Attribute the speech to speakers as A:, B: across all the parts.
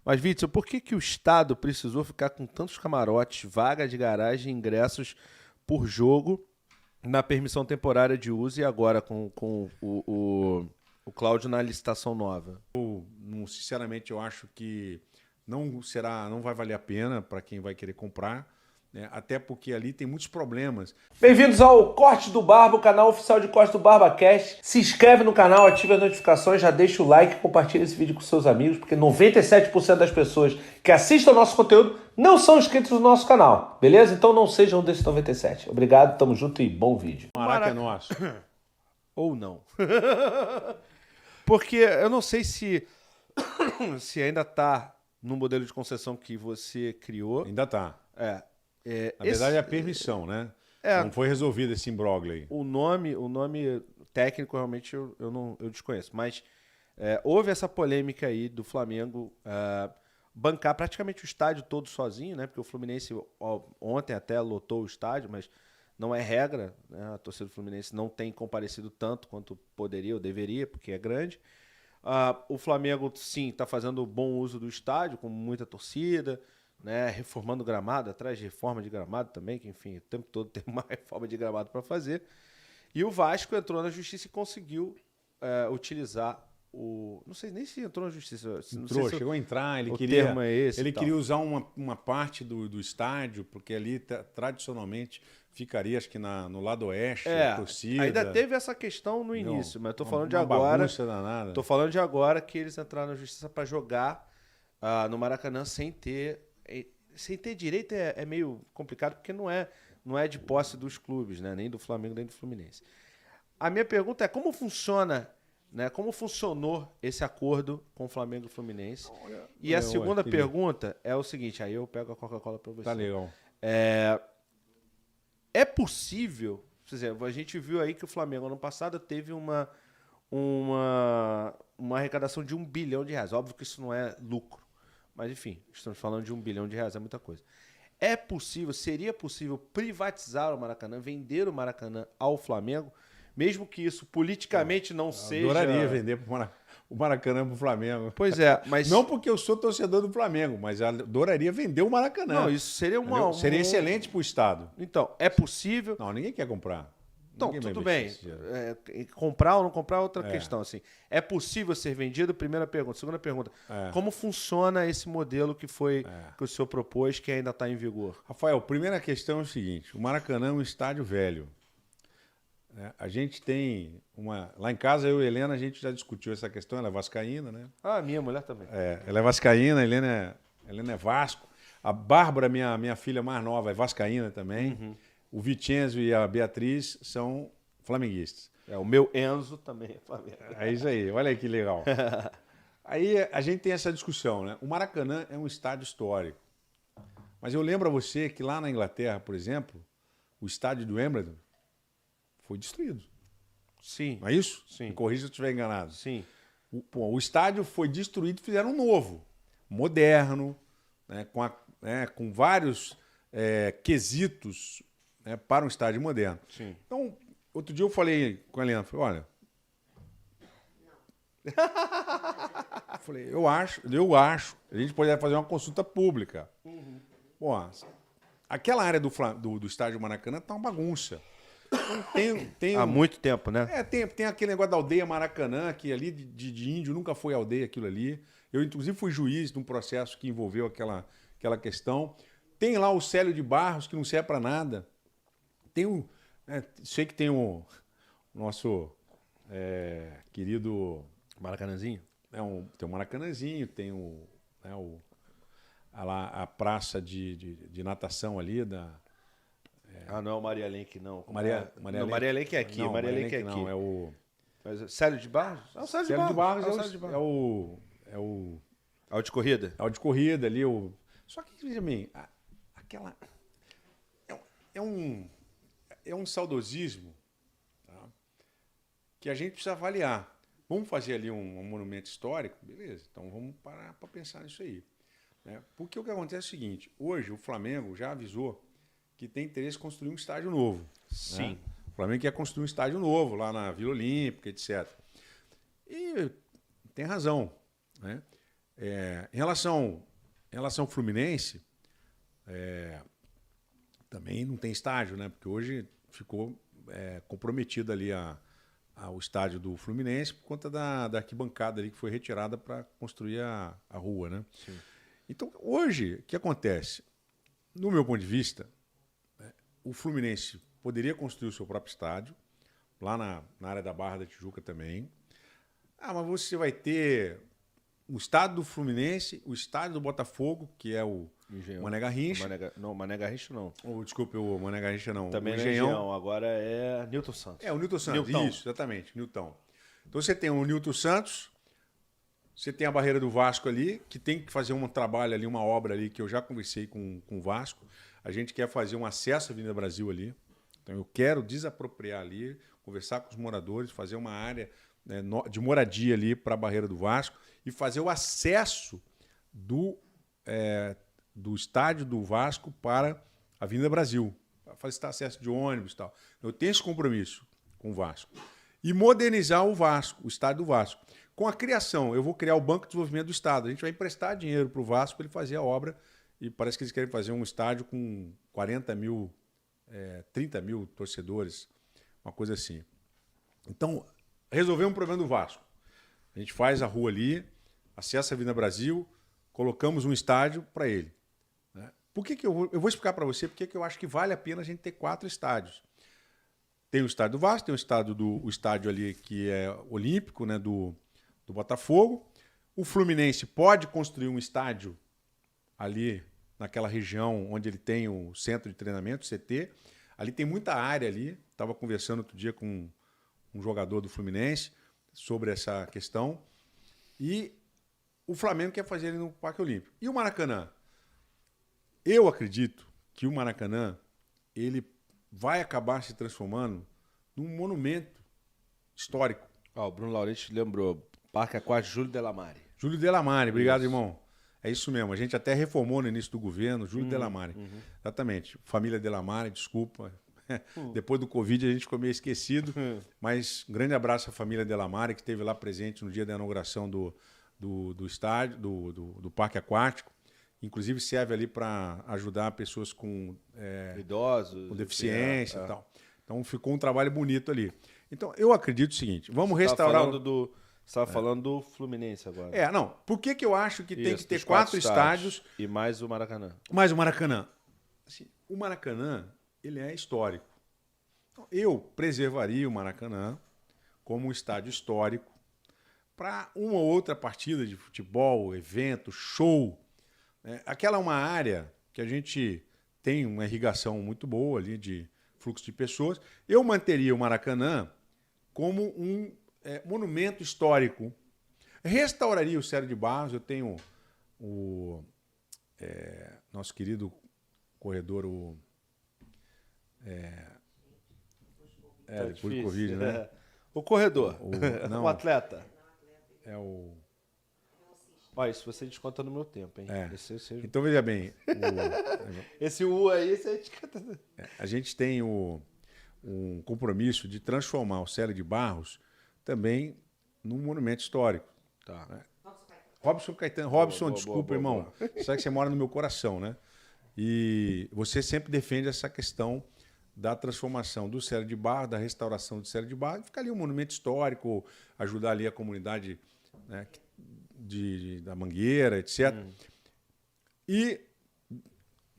A: Mas, Witzel, por que o Estado precisou ficar com tantos camarotes, vaga de garagem, ingressos por jogo na permissão temporária de uso e agora com o Cláudio na licitação nova?
B: Sinceramente, eu acho que não vai valer a pena para quem vai querer comprar, né? Até porque ali tem muitos problemas.
A: Bem-vindos ao Corte do Barba, o canal oficial de Corte do Barba Cast. Se inscreve no canal, ativa as notificações, já deixa o like e compartilha esse vídeo com seus amigos, porque 97% das pessoas que assistem ao nosso conteúdo não são inscritos no nosso canal, beleza? Então não sejam desses 97. Obrigado, tamo junto e bom vídeo.
B: O Maraca é nosso.
A: Ou não. Porque eu não sei se ainda tá no modelo de concessão que você criou.
B: Ainda está.
A: Na
B: verdade é a permissão, né? Não foi resolvido esse imbróglio aí.
A: O nome técnico realmente eu desconheço, mas houve essa polêmica aí do Flamengo bancar praticamente o estádio todo sozinho, né? Porque o Fluminense ontem até lotou o estádio, mas não é regra, né? A torcida do Fluminense não tem comparecido tanto quanto poderia ou deveria, porque é grande. O Flamengo, sim, está fazendo bom uso do estádio, com muita torcida, né, reformando o gramado, atrás de reforma de gramado também, que enfim, o tempo todo tem uma reforma de gramado para fazer. E o Vasco entrou na justiça e conseguiu utilizar o... Não sei nem se entrou na justiça.
B: Entrou, chegou a entrar, ele queria usar uma parte do estádio, porque ali tradicionalmente ficaria, acho que no lado oeste, a torcida.
A: Ainda teve essa questão no início, mas estou falando de agora. Estou falando de agora que eles entraram na justiça para jogar no Maracanã sem ter direito é meio complicado, porque não é de posse dos clubes, né? Nem do Flamengo, nem do Fluminense. A minha pergunta é como funciona, né? Como funcionou esse acordo com o Flamengo e o Fluminense? E a segunda pergunta é o seguinte, aí eu pego a Coca-Cola para você.
B: Tá legal.
A: É possível, por exemplo, a gente viu aí que o Flamengo ano passado teve uma arrecadação de R$1 bilhão. Óbvio que isso não é lucro. Mas, enfim, estamos falando de R$1 bilhão, é muita coisa. Seria possível privatizar o Maracanã, vender o Maracanã ao Flamengo, mesmo que isso politicamente não seja...
B: Adoraria vender o Maracanã para o Flamengo.
A: Pois é, mas...
B: Não porque eu sou torcedor do Flamengo, mas adoraria vender o Maracanã.
A: Não, isso seria
B: Seria excelente para o Estado.
A: Então, é possível...
B: Não, ninguém quer comprar.
A: Então, tudo bem. Comprar ou não comprar é outra questão. Assim. É possível ser vendido? Primeira pergunta. Segunda pergunta. Como funciona esse modelo que o senhor propôs, que ainda está em vigor?
B: Rafael, primeira questão é o seguinte. O Maracanã é um estádio velho. A gente tem uma... Lá em casa, eu e a Helena, a gente já discutiu essa questão. Ela é vascaína, né?
A: Minha mulher também.
B: Ela é vascaína, a Helena é Vasco. A Bárbara, minha filha mais nova, é vascaína também.
A: Uhum.
B: O Vicenzo e a Beatriz são flamenguistas.
A: O meu Enzo também é flamengo.
B: É isso aí, olha aí que legal. Aí a gente tem essa discussão, né? O Maracanã é um estádio histórico. Mas eu lembro a você que lá na Inglaterra, por exemplo, o estádio do Wimbledon foi destruído.
A: Sim.
B: Não é isso?
A: Sim.
B: Me corrija se eu estiver enganado.
A: Sim.
B: O estádio foi destruído e fizeram um novo, moderno, né? Com vários quesitos, né, para um estádio moderno.
A: Sim.
B: Então, outro dia eu falei com a Helena, falei, olha, eu acho, a gente poderia fazer uma consulta pública.
A: Uhum.
B: Bom, aquela área do estádio Maracanã tá uma bagunça.
A: Há muito tempo, né?
B: Tem aquele negócio da aldeia Maracanã, que ali de índio nunca foi aldeia aquilo ali. Eu, inclusive, fui juiz de um processo que envolveu aquela questão. Tem lá o Célio de Barros, que não serve para nada. Sei que tem o nosso querido...
A: Maracanãzinho?
B: Tem o Maracanãzinho, tem a praça de natação ali da...
A: não é o Maria Lenk, não.
B: Maria
A: Lenk é aqui.
B: Não,
A: Maria Lenk é aqui.
B: não, é o...
A: Mas, Célio de Barros?
B: O Célio de Barros é o...
A: É o de corrida?
B: É o de corrida ali. Só que, veja bem, é um saudosismo, tá, que a gente precisa avaliar. Vamos fazer ali um monumento histórico? Beleza, então vamos parar para pensar nisso aí. Né? Porque o que acontece é o seguinte, hoje o Flamengo já avisou que tem interesse em construir um estádio novo.
A: Sim.
B: Né? O Flamengo quer construir um estádio novo lá na Vila Olímpica, etc. E tem razão. Né? Em relação ao Fluminense, também não tem estádio, né? Porque hoje ficou comprometido ali o estádio do Fluminense por conta da arquibancada ali que foi retirada para construir a rua, né?
A: Sim.
B: Então, hoje, o que acontece? No meu ponto de vista, o Fluminense poderia construir o seu próprio estádio, lá na área da Barra da Tijuca também. Mas você vai ter o estádio do Fluminense, o estádio do Botafogo, que é o Mané Garrincha.
A: Não, Mané Garrincha não.
B: Desculpe, o Mané Garrincha não.
A: Também
B: o
A: não é Engenhão, agora é Newton Santos.
B: O Newton Santos,
A: Newton.
B: isso, exatamente, Newton. Então você tem o Newton Santos, você tem a barreira do Vasco ali, que tem que fazer um trabalho ali, uma obra ali, que eu já conversei com o Vasco. A gente quer fazer um acesso à Avenida Brasil ali. Então eu quero desapropriar ali, conversar com os moradores, fazer uma área de moradia ali para a barreira do Vasco e fazer o acesso do estádio do Vasco para a Avenida Brasil, para facilitar acesso de ônibus e tal. Eu tenho esse compromisso com o Vasco. E modernizar o Vasco, o estádio do Vasco. Com a criação, eu vou criar o Banco de Desenvolvimento do Estado. A gente vai emprestar dinheiro para o Vasco para ele fazer a obra e parece que eles querem fazer um estádio com 40 mil, 30 mil torcedores, uma coisa assim. Então, resolvemos um problema do Vasco. A gente faz a rua ali, acessa a Avenida Brasil, colocamos um estádio para ele. Né? Por que eu vou explicar para você porque que eu acho que vale a pena a gente ter 4 estádios. Tem o estádio do Vasco, tem o estádio ali que é olímpico, né, do Botafogo. O Fluminense pode construir um estádio ali naquela região onde ele tem o centro de treinamento, o CT. Ali tem muita área ali. Estava conversando outro dia com um jogador do Fluminense sobre essa questão. E o Flamengo quer fazer ele no Parque Olímpico. E o Maracanã? Eu acredito que o Maracanã ele vai acabar se transformando num monumento histórico.
A: O Bruno Laurenti lembrou. Parque Aquático Júlio Delamare.
B: Júlio Delamare, obrigado, irmão. É isso mesmo. A gente até reformou no início do governo, Júlio Delamare. Exatamente. Família Delamare, desculpa. Depois do Covid a gente ficou meio esquecido. Mas um grande abraço à família Delamare, que esteve lá presente no dia da inauguração do estádio, do Parque Aquático. Inclusive serve ali para ajudar pessoas com
A: idosos,
B: com deficiência e tal. Então ficou um trabalho bonito ali. Então eu acredito o seguinte: vamos restaurar.
A: Você estava falando do Fluminense agora.
B: Não. Por que eu acho que tem que ter 4 estádios
A: e mais o Maracanã?
B: Mais o Maracanã. Assim, o Maracanã ele é histórico. Então, eu preservaria o Maracanã como um estádio histórico para uma ou outra partida de futebol, evento, show. Aquela é uma área que a gente tem uma irrigação muito boa ali de fluxo de pessoas. Eu manteria o Maracanã como um monumento histórico. Restauraria o Célio de Barros. Eu tenho o nosso querido corredor, depois do Covid, né?
A: O corredor,
B: não,
A: o atleta.
B: É o...
A: Olha, isso você desconta no meu tempo, hein?
B: Então, veja bem.
A: Esse U aí, você desconta.
B: A gente tem um compromisso de transformar o Célio de Barros também num monumento histórico.
A: Tá.
B: Né? Robson Caetano. Robson, desculpa, irmão. Sabe que você mora no meu coração, né? E você sempre defende essa questão da transformação do Célio de Barros, da restauração do Célio de Barros. Fica ali um monumento histórico, ajudar ali a comunidade, né, da Mangueira, etc. E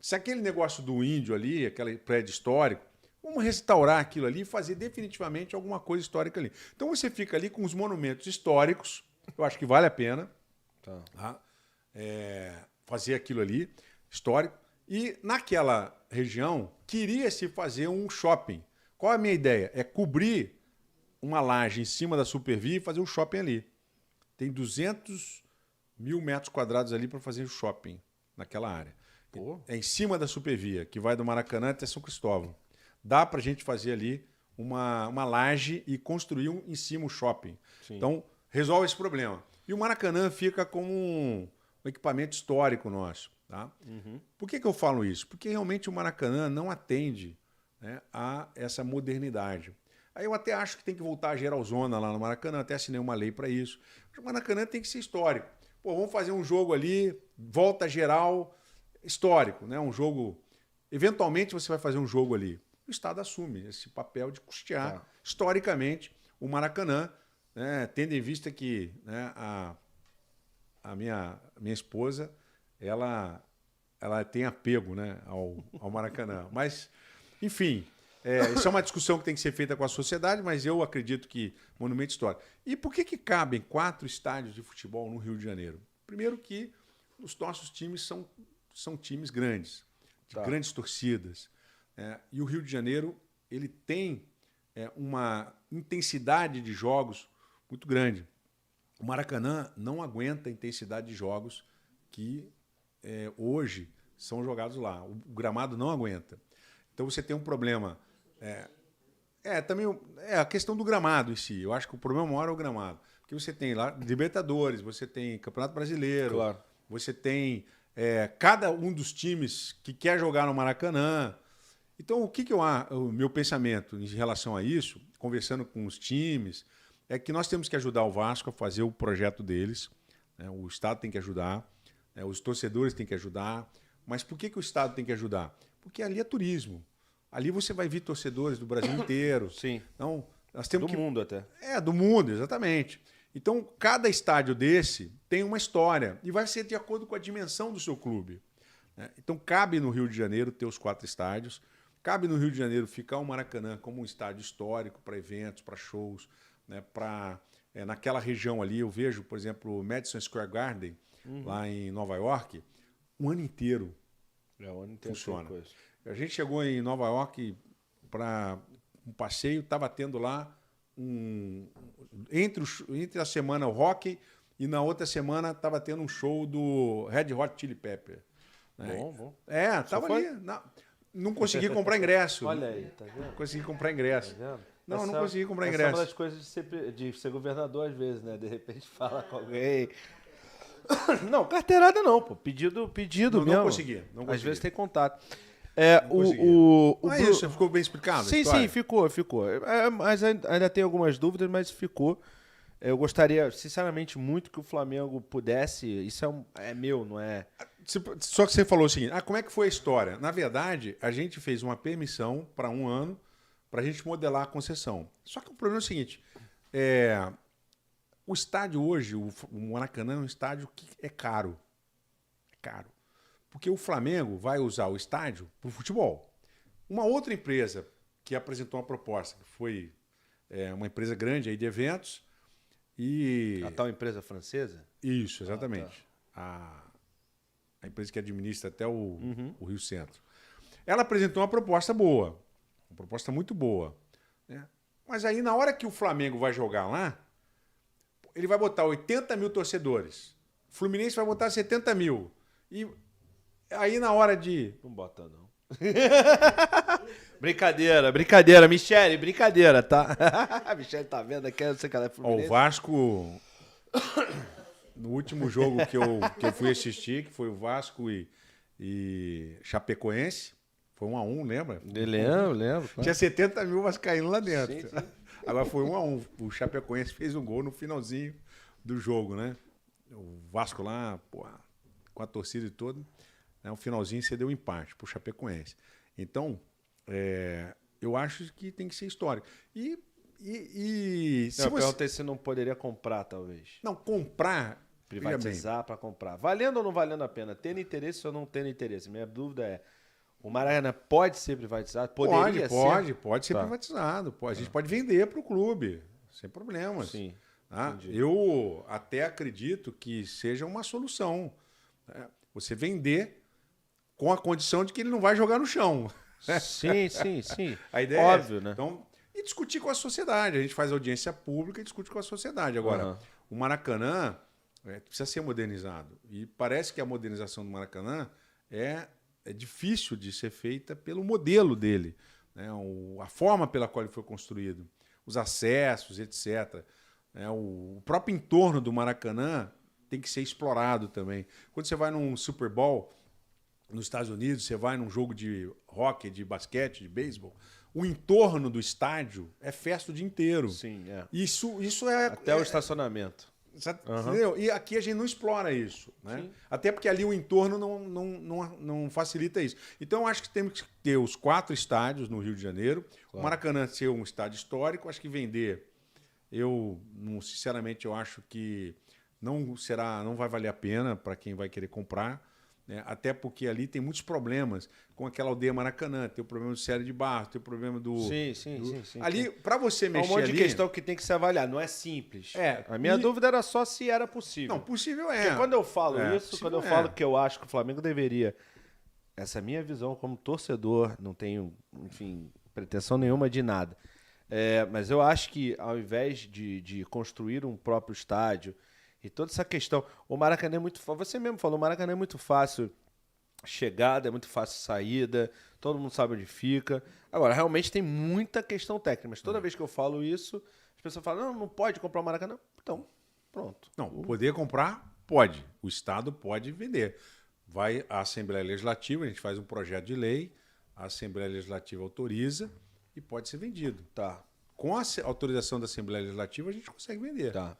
B: se aquele negócio do índio ali, aquele prédio histórico, vamos restaurar aquilo ali e fazer definitivamente alguma coisa histórica ali. Então você fica ali com os monumentos históricos, eu acho que vale a pena fazer aquilo ali, histórico. E naquela região queria-se fazer um shopping. Qual é a minha ideia? É cobrir uma laje em cima da Supervia e fazer um shopping ali. Tem 200 mil metros quadrados ali para fazer o shopping naquela área.
A: Pô.
B: É em cima da Supervia, que vai do Maracanã até São Cristóvão. Dá para a gente fazer ali uma laje e construir em cima um shopping. Sim. Então, resolve esse problema. E o Maracanã fica como um equipamento histórico nosso. Tá? Por que eu falo isso? Porque realmente o Maracanã não atende, né, a essa modernidade. Aí eu até acho que tem que voltar a geralzona lá no Maracanã, até assinei uma lei para isso. O Maracanã tem que ser histórico. pô, vamos fazer um jogo ali, volta geral, histórico, né? Um jogo... Eventualmente você vai fazer um jogo ali. O Estado assume esse papel de custear, historicamente, o Maracanã, né? Tendo em vista que, né, a minha esposa, ela tem apego, né, ao Maracanã. Mas, enfim, isso é uma discussão que tem que ser feita com a sociedade, mas eu acredito que monumento histórico. E por que cabem 4 estádios de futebol no Rio de Janeiro? Primeiro que os nossos times são times grandes, de grandes torcidas. E o Rio de Janeiro ele tem uma intensidade de jogos muito grande. O Maracanã não aguenta a intensidade de jogos que hoje são jogados lá. O gramado não aguenta. Então você tem um problema. Também a questão do gramado em si. Eu acho que o problema maior é o gramado. Porque você tem lá Libertadores, você tem Campeonato Brasileiro,
A: claro.
B: Você tem cada um dos times que quer jogar no Maracanã. Então, o meu pensamento em relação a isso, conversando com os times, é que nós temos que ajudar o Vasco a fazer o projeto deles. Né? O Estado tem que ajudar, os torcedores têm que ajudar. Mas por que o Estado tem que ajudar? Porque ali é turismo. Ali você vai ver torcedores do Brasil inteiro.
A: Sim.
B: Então, nós temos
A: do mundo até.
B: Do mundo, exatamente. Então, cada estádio desse tem uma história e vai ser de acordo com a dimensão do seu clube. Então, cabe no Rio de Janeiro ter os 4 estádios. Cabe no Rio de Janeiro ficar o Maracanã como um estádio histórico para eventos, para shows, né? Naquela região ali, eu vejo, por exemplo, o Madison Square Garden, lá em Nova York, um ano inteiro,
A: o ano inteiro
B: funciona. A gente chegou em Nova York para um passeio, estava tendo lá entre a semana o rock e na outra semana estava tendo um show do Red Hot Chili Pepper.
A: Bom.
B: Estava ali. Não consegui comprar ingresso.
A: Olha aí, tá vendo?
B: Não consegui comprar ingresso.
A: Tá vendo?
B: Não consegui comprar
A: essa
B: ingresso.
A: É uma das coisas de ser governador às vezes, né? De repente fala com alguém. Não, carteirada não, pô. Pedido mesmo.
B: Não consegui.
A: Às vezes tem contato.
B: Isso ficou bem explicado?
A: Sim, ficou. Mas ainda tem algumas dúvidas, mas ficou. Eu gostaria, sinceramente, muito que o Flamengo pudesse. Isso é meu, não é?
B: Só que você falou o seguinte: como é que foi a história? Na verdade, a gente fez uma permissão para um ano para a gente modelar a concessão. Só que o problema é o seguinte: o estádio hoje, o Maracanã, é um estádio que é caro. É caro. Porque o Flamengo vai usar o estádio para o futebol. Uma outra empresa que apresentou uma proposta, que foi uma empresa grande aí de eventos.
A: A tal empresa francesa?
B: Isso, exatamente. A empresa que administra até o Rio Centro. Ela apresentou uma proposta boa. Uma proposta muito boa. Né? Mas aí, na hora que o Flamengo vai jogar lá, ele vai botar 80 mil torcedores. O Fluminense vai botar 70 mil. E aí, na hora de...
A: Não bota, não. Brincadeira. Michele, brincadeira, tá? A Michele tá vendo aqui, não sei que ela é Fluminense.
B: O Vasco, no último jogo que eu fui assistir, que foi o Vasco e Chapecoense, foi 1-1, lembra?
A: Lembro.
B: Tinha 70 mil vascaínos lá dentro.
A: Sim.
B: Agora foi 1-1. O Chapecoense fez um gol no finalzinho do jogo, né? O Vasco lá, com a torcida e tudo, né? O finalzinho cedeu um empate pro Chapecoense. Então, eu acho que tem que ser histórico. E se
A: eu perguntei se não poderia comprar, talvez.
B: Não, comprar...
A: Privatizar para comprar. Valendo ou não valendo a pena? Tendo interesse ou não tendo interesse? Minha dúvida é, o Maracanã pode ser privatizado? Poderia ser?
B: Pode ser privatizado. A gente pode vender para o clube, sem problemas.
A: Sim.
B: Tá? Eu até acredito que seja uma solução. Né? Você vender com a condição de que ele não vai jogar no chão.
A: Sim.
B: A ideia
A: óbvio, né?
B: Então, e discutir com a sociedade. A gente faz audiência pública e discute com a sociedade. Agora, o Maracanã precisa ser modernizado. E parece que a modernização do Maracanã é difícil de ser feita pelo modelo dele, né? A forma pela qual ele foi construído, os acessos, etc. O próprio entorno do Maracanã tem que ser explorado também. Quando você vai num Super Bowl nos Estados Unidos, você vai num jogo de hóquei, de basquete, de beisebol, o entorno do estádio é festa o dia inteiro.
A: Sim,
B: Isso é...
A: Até o estacionamento.
B: Entendeu? E aqui a gente não explora isso. Né? Até porque ali o entorno não facilita isso. Então, eu acho que temos que ter os 4 estádios no Rio de Janeiro. Claro. O Maracanã ser um estádio histórico, acho que vender, sinceramente, eu acho que não vai valer a pena para quem vai querer comprar. Né? Até porque ali tem muitos problemas com aquela aldeia Maracanã, tem o problema do Série de Barro, tem o problema do...
A: Sim.
B: Ali, para você mexer ali...
A: É um monte de questão que tem que se avaliar, não é simples. A minha dúvida era só se era possível.
B: Não, possível é.
A: Porque quando eu falo isso, quando eu falo que eu acho que o Flamengo deveria... Essa é a minha visão como torcedor, não tenho, enfim, pretensão nenhuma de nada. Mas eu acho que ao invés de construir um próprio estádio... E toda essa questão, o Maracanã é muito fácil, você mesmo falou, o Maracanã é muito fácil chegada, é muito fácil saída, todo mundo sabe onde fica. Agora, realmente tem muita questão técnica, mas toda vez que eu falo isso, as pessoas falam, não pode comprar o Maracanã. Então, pronto.
B: Não, poder comprar, pode. O Estado pode vender. Vai à Assembleia Legislativa, a gente faz um projeto de lei, a Assembleia Legislativa autoriza e pode ser vendido.
A: Tá.
B: Com a autorização da Assembleia Legislativa, a gente consegue vender.
A: Tá.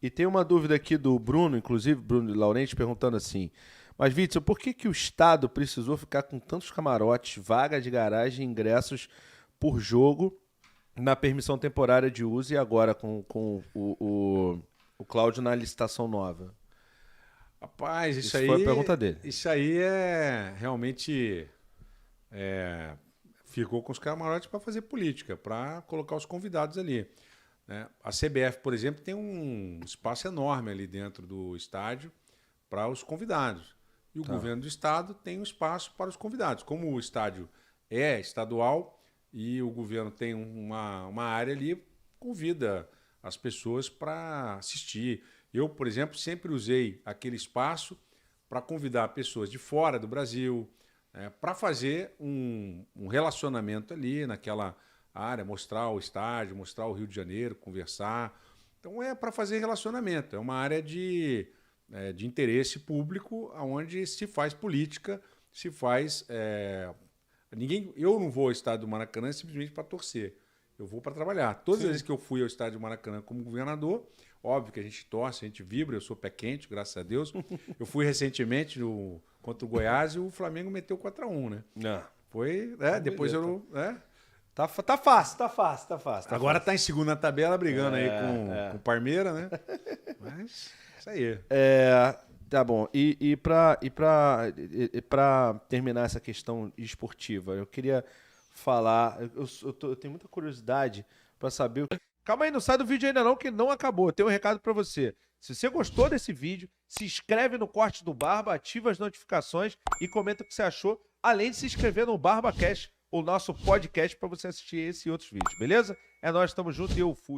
A: E tem uma dúvida aqui do Bruno, inclusive, Bruno Laurenti, perguntando assim, mas, Witzel, por que o Estado precisou ficar com tantos camarotes, vaga de garagem e ingressos por jogo na permissão temporária de uso e agora com o Cláudio na licitação nova?
B: Rapaz, isso aí...
A: foi a pergunta dele.
B: Isso aí é realmente... ficou com os camarotes para fazer política, para colocar os convidados ali. A CBF, por exemplo, tem um espaço enorme ali dentro do estádio para os convidados. E o governo do estado tem um espaço para os convidados. Como o estádio é estadual e o governo tem uma área ali, convida as pessoas para assistir. Eu, por exemplo, sempre usei aquele espaço para convidar pessoas de fora do Brasil, para fazer um relacionamento ali naquela área, mostrar o estádio, mostrar o Rio de Janeiro, conversar. Então é para fazer relacionamento, é uma área de interesse público onde se faz política, se faz... eu não vou ao estádio do Maracanã simplesmente para torcer, eu vou para trabalhar. Todas as vezes que eu fui ao estádio do Maracanã como governador, óbvio que a gente torce, a gente vibra, eu sou pé quente, graças a Deus. Eu fui recentemente contra o Goiás e o Flamengo meteu 4-1, né?
A: Não.
B: Foi, depois eu...
A: Tá fácil.
B: Agora tá em segunda tabela brigando aí com o Parmeira, né? Mas isso aí.
A: Tá bom. E pra terminar essa questão esportiva, eu queria falar... Eu tenho muita curiosidade para saber... Calma aí, não sai do vídeo ainda não, que não acabou. Eu tenho um recado para você. Se você gostou desse vídeo, se inscreve no Corte do Barba, ativa as notificações e comenta o que você achou, além de se inscrever no BarbaCast, o nosso podcast, para você assistir esse e outros vídeos, beleza? É nóis, tamo junto e eu fui.